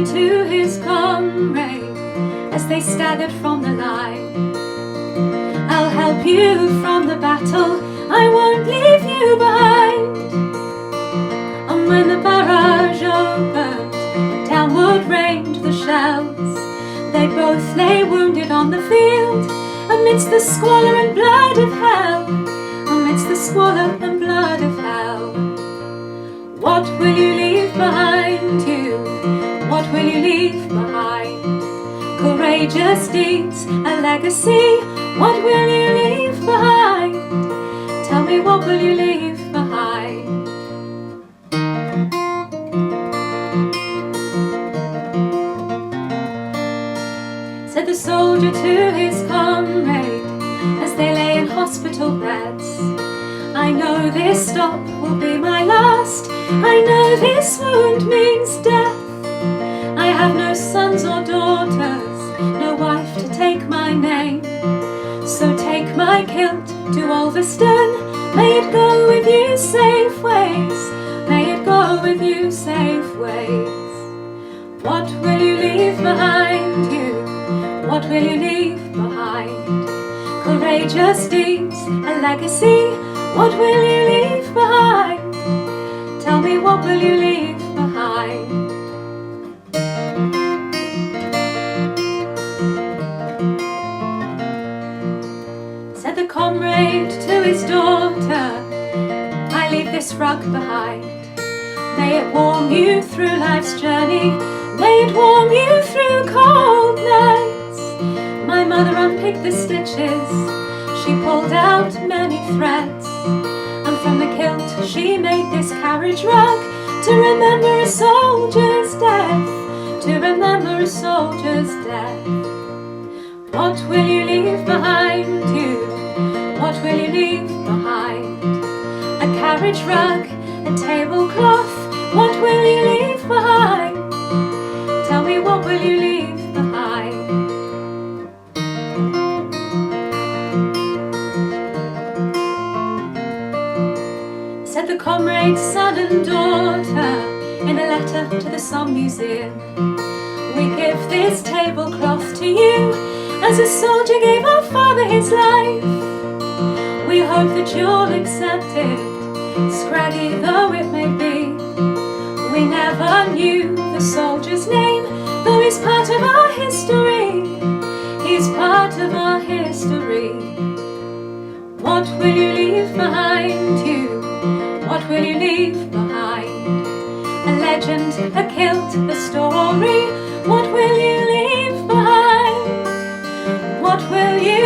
soldier to his comrade as they staggered from the line. I'll help you from the battle, I won't leave you behind. And when the barrage opened and downward rained the shells, they both lay wounded on the field amidst the squalor and blood of hell, amidst the squalor and blood of hell. What will you leave behind you? What will you leave behind? Courageous deeds, a legacy. What will you leave behind? Tell me, what will you leave behind? Said the soldier to his comrade as they lay in hospital beds, I know this stop will be my last. I know this wound means death. I have no sons or daughters, no wife to take my name. So take my kilt to Ulverston. May it go with you safe ways. May it go with you safe ways. What will you leave behind you? What will you leave behind? Courageous deeds, a legacy. What will you leave behind? Tell me, what will you leave behind? Said the comrade to his daughter, I leave this rug behind. May it warm you through life's journey. May it warm you through cold nights. My mother unpicked the stitches. She pulled out many threads, and from the kilt she made this carriage rug to remember a soldier's death, to remember a soldier's death. What will you leave behind you? What will you leave behind? A carriage rug, a tablecloth. What will you leave behind? Tell me, what will you leave behind? Said the comrade's son and daughter in a letter to the Somme Museum, we give this tablecloth to you as a soldier gave our father his life. We hope that you'll accept it, scraggy though it may be. We never knew the soldier's name, though he's part of our history. He's part of our history. What will you leave behind you? What will you leave behind? A legend, a kilt, a story. What will you leave behind? What will you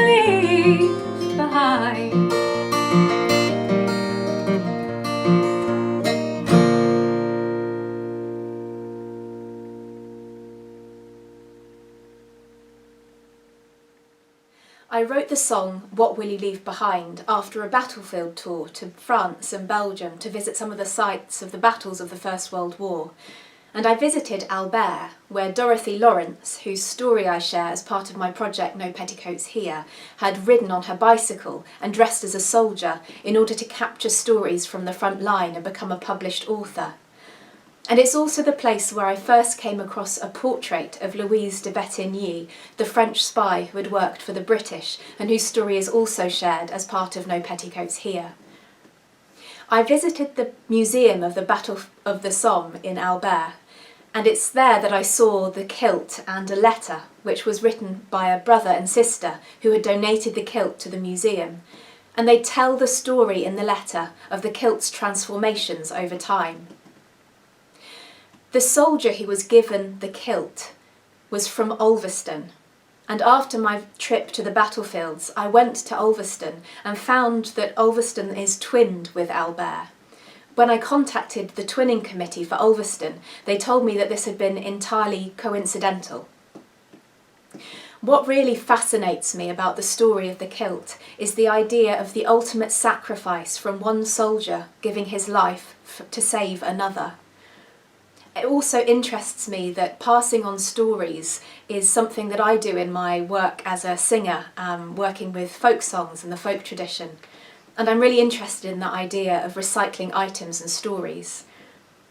leave behind? I wrote the song What Will You Leave Behind after a battlefield tour to France and Belgium to visit some of the sites of the battles of the First World War. And I visited Albert, where Dorothy Lawrence, whose story I share as part of my project No Petticoats Here, had ridden on her bicycle and dressed as a soldier in order to capture stories from the front line and become a published author. And it's also the place where I first came across a portrait of Louise de Bettigny, the French spy who had worked for the British and whose story is also shared as part of No Petticoats Here. I visited the Museum of the Battle of the Somme in Albert, and it's there that I saw the kilt and a letter which was written by a brother and sister who had donated the kilt to the museum, and they tell the story in the letter of the kilt's transformations over time. The soldier who was given the kilt was from Ulverston, and after my trip to the battlefields, I went to Ulverston and found that Ulverston is twinned with Albert. When I contacted the twinning committee for Ulverston, they told me that this had been entirely coincidental. What really fascinates me about the story of the kilt is the idea of the ultimate sacrifice from one soldier giving his life to save another. It also interests me that passing on stories is something that I do in my work as a singer, working with folk songs and the folk tradition. And I'm really interested in that idea of recycling items and stories.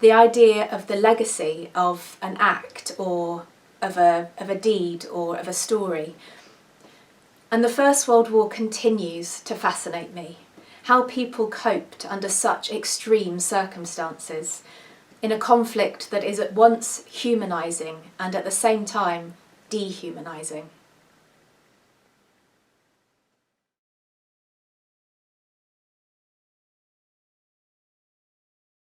the idea of the legacy of an act or of a deed or of a story. And the First World War continues to fascinate me. How people coped under such extreme circumstances in a conflict that is at once humanising and at the same time dehumanising.